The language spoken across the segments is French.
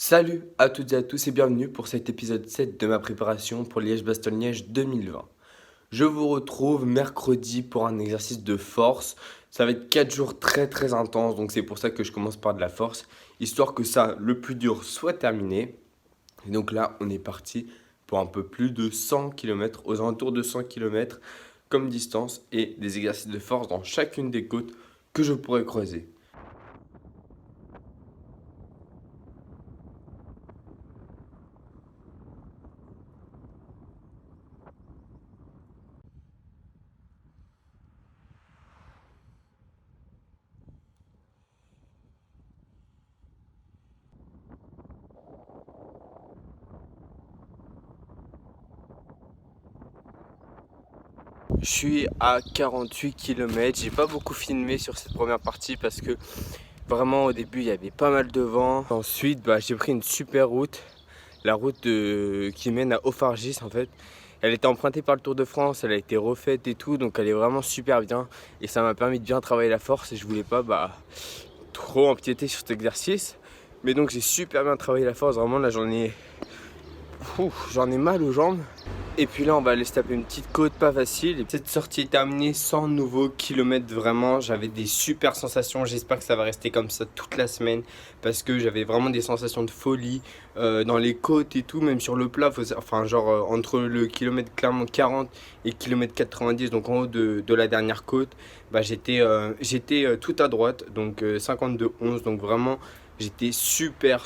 Salut à toutes et à tous et bienvenue pour cet épisode 7 de ma préparation pour Liège-Bastogne-Liège 2020. Je vous retrouve mercredi pour un exercice de force. Ça va être 4 jours très intenses, donc c'est pour ça que je commence par de la force, histoire que ça, le plus dur, soit terminé. Et donc là, on est parti pour un peu plus de 100 km, aux alentours de 100 km comme distance et des exercices de force dans chacune des côtes que je pourrais creuser. Je suis à 48 km, j'ai pas beaucoup filmé sur cette première partie parce que vraiment au début il y avait pas mal de vent. Ensuite j'ai pris une super route, la route qui mène à Auffargis en fait. Elle était empruntée par le Tour de France, elle a été refaite et tout, donc elle est vraiment super bien. Et ça m'a permis de bien travailler la force et je voulais pas trop empiéter sur cet exercice. Mais donc j'ai super bien travaillé la force, vraiment là j'en ai mal aux jambes. Et puis là on va aller se taper une petite côte pas facile. Cette sortie est terminée sans nouveaux kilomètres, vraiment j'avais des super sensations. J'espère que ça va rester comme ça toute la semaine parce que j'avais vraiment des sensations de folie dans les côtes et tout, même sur le plat, entre le kilomètre Clermont 40 et le kilomètre 90, donc en haut de la dernière côte, j'étais tout à droite, donc 52-11, donc vraiment j'étais super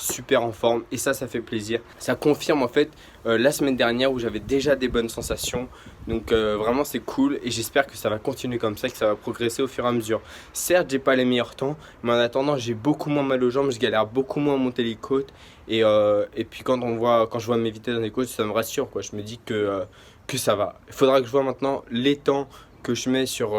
en forme et ça fait plaisir. Ça confirme en fait la semaine dernière où j'avais déjà des bonnes sensations. Donc vraiment c'est cool et j'espère que ça va continuer comme ça, que ça va progresser au fur et à mesure. Certes j'ai pas les meilleurs temps, mais en attendant j'ai beaucoup moins mal aux jambes, je galère beaucoup moins à monter les côtes. Et puis quand je vois mes vitesses dans les côtes, ça me rassure quoi. Je me dis que ça va. Il faudra que je vois maintenant les temps que je mets sur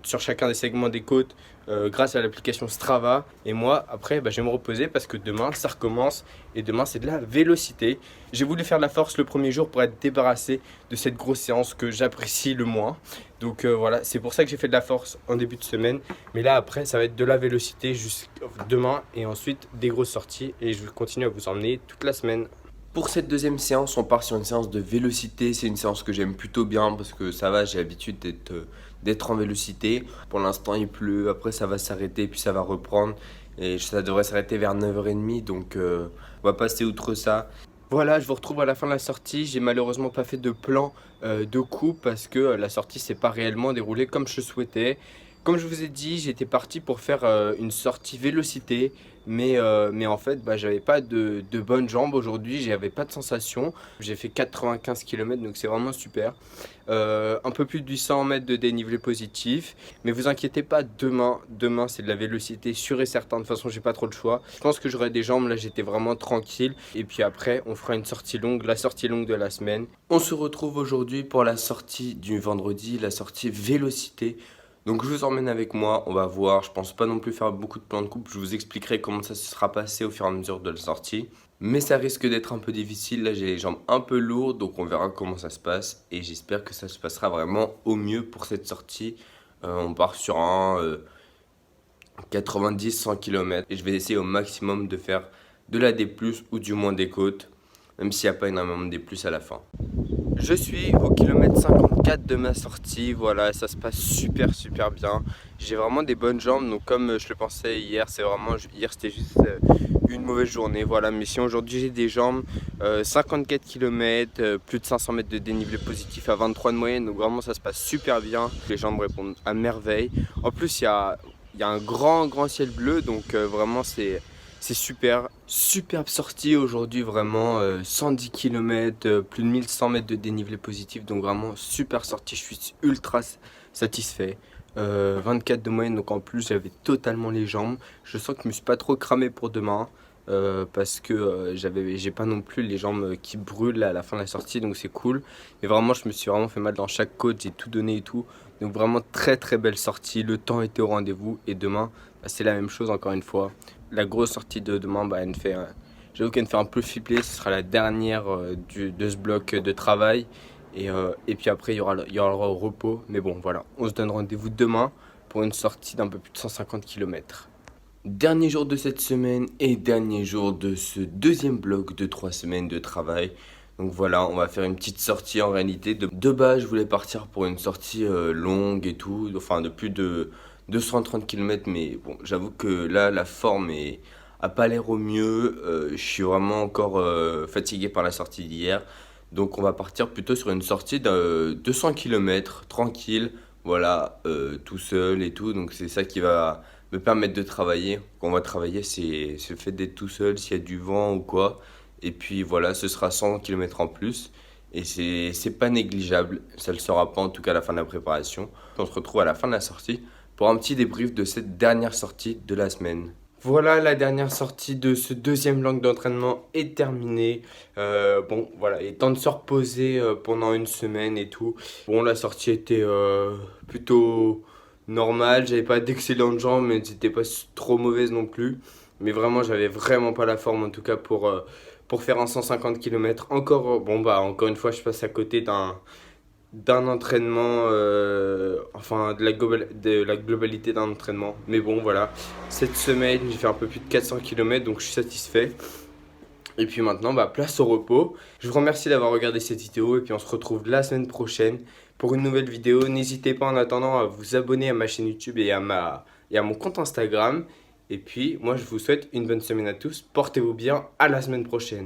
chacun des segments des côtes grâce à l'application Strava. Et moi, après, je vais me reposer parce que demain, ça recommence. Et demain, c'est de la vélocité. J'ai voulu faire de la force le premier jour pour être débarrassé de cette grosse séance que j'apprécie le moins. Donc voilà, c'est pour ça que j'ai fait de la force en début de semaine. Mais là, après, ça va être de la vélocité jusqu'à demain. Et ensuite, des grosses sorties. Et je vais continuer à vous emmener toute la semaine. Pour cette deuxième séance, on part sur une séance de vélocité. C'est une séance que j'aime plutôt bien parce que ça va, j'ai l'habitude d'être en vélocité. Pour l'instant, il pleut, après ça va s'arrêter, puis ça va reprendre. Et ça devrait s'arrêter vers 9h30, donc on va passer outre ça. Voilà, je vous retrouve à la fin de la sortie. J'ai malheureusement pas fait de plan de coupe parce que la sortie s'est pas réellement déroulée comme je souhaitais. Comme je vous ai dit, j'étais parti pour faire une sortie vélocité, mais en fait, j'avais pas de bonnes jambes aujourd'hui, j'avais pas de sensation. J'ai fait 95 km, donc c'est vraiment super. Un peu plus de 800 mètres de dénivelé positif, mais vous inquiétez pas, demain c'est de la vélocité sûr et certain. De toute façon, j'ai pas trop le choix. Je pense que j'aurai des jambes, là j'étais vraiment tranquille. Et puis après, on fera une sortie longue, la sortie longue de la semaine. On se retrouve aujourd'hui pour la sortie du vendredi, la sortie vélocité. Donc je vous emmène avec moi, on va voir, je pense pas non plus faire beaucoup de plans de coupe, je vous expliquerai comment ça se sera passé au fur et à mesure de la sortie. Mais ça risque d'être un peu difficile, là j'ai les jambes un peu lourdes, donc on verra comment ça se passe. Et j'espère que ça se passera vraiment au mieux pour cette sortie. On part sur un 90-100 km et je vais essayer au maximum de faire de la D+, ou du moins des côtes, même s'il n'y a pas énormément de D+, à la fin. Je suis au kilomètre 54 de ma sortie, voilà, ça se passe super bien. J'ai vraiment des bonnes jambes, donc comme je le pensais hier, hier c'était juste une mauvaise journée, voilà. Mais si aujourd'hui j'ai des jambes, 54 km, plus de 500 mètres de dénivelé positif à 23 de moyenne, donc vraiment ça se passe super bien. Les jambes répondent à merveille. En plus il y a un grand ciel bleu, donc vraiment c'est super. Superbe sortie aujourd'hui, vraiment 110 km, plus de 1100 mètres de dénivelé positif, donc vraiment super sortie, je suis ultra satisfait. 24 de moyenne, donc en plus j'avais totalement les jambes. Je sens que je me suis pas trop cramé pour demain parce que j'ai pas non plus les jambes qui brûlent à la fin de la sortie, donc c'est cool. Mais vraiment, je me suis vraiment fait mal dans chaque côte, j'ai tout donné et tout. Donc vraiment très belle sortie, le temps était au rendez-vous et demain c'est la même chose encore une fois. La grosse sortie de demain, j'avoue qu'elle me fait un peu flipper, ce sera la dernière de ce bloc de travail. Et puis après, il y aura le repos. Mais bon, voilà, on se donne rendez-vous demain pour une sortie d'un peu plus de 150 km. Dernier jour de cette semaine et dernier jour de ce deuxième bloc de 3 semaines de travail. Donc voilà, on va faire une petite sortie en réalité. De base, je voulais partir pour une sortie longue et tout, enfin de plus de 230 km, mais bon, j'avoue que là, la forme a pas l'air au mieux. Je suis vraiment encore fatigué par la sortie d'hier. Donc on va partir plutôt sur une sortie de 200 km, tranquille, voilà, tout seul et tout. Donc c'est ça qui va me permettre de travailler. Quand on va travailler, c'est le fait d'être tout seul, s'il y a du vent ou quoi. Et puis voilà, ce sera 100 km en plus. Et c'est pas négligeable. Ça le sera pas en tout cas à la fin de la préparation. On se retrouve à la fin de la sortie pour un petit débrief de cette dernière sortie de la semaine. Voilà, la dernière sortie de ce deuxième bloc d'entraînement est terminée. Bon, voilà, il est temps de se reposer pendant une semaine et tout. Bon, la sortie était plutôt normale. J'avais pas d'excellentes jambes, mais c'était pas trop mauvaise non plus. Mais vraiment, j'avais vraiment pas la forme en tout cas pour faire un 150 km. Encore, bon, bah, encore une fois, je passe à côté d'un entraînement, enfin de la globalité d'un entraînement. Mais bon, voilà, cette semaine, j'ai fait un peu plus de 400 km, donc je suis satisfait. Et puis maintenant, bah, place au repos. Je vous remercie d'avoir regardé cette vidéo et puis on se retrouve la semaine prochaine pour une nouvelle vidéo. N'hésitez pas en attendant à vous abonner à ma chaîne YouTube et à mon compte Instagram. Et puis, moi, je vous souhaite une bonne semaine à tous. Portez-vous bien. À la semaine prochaine.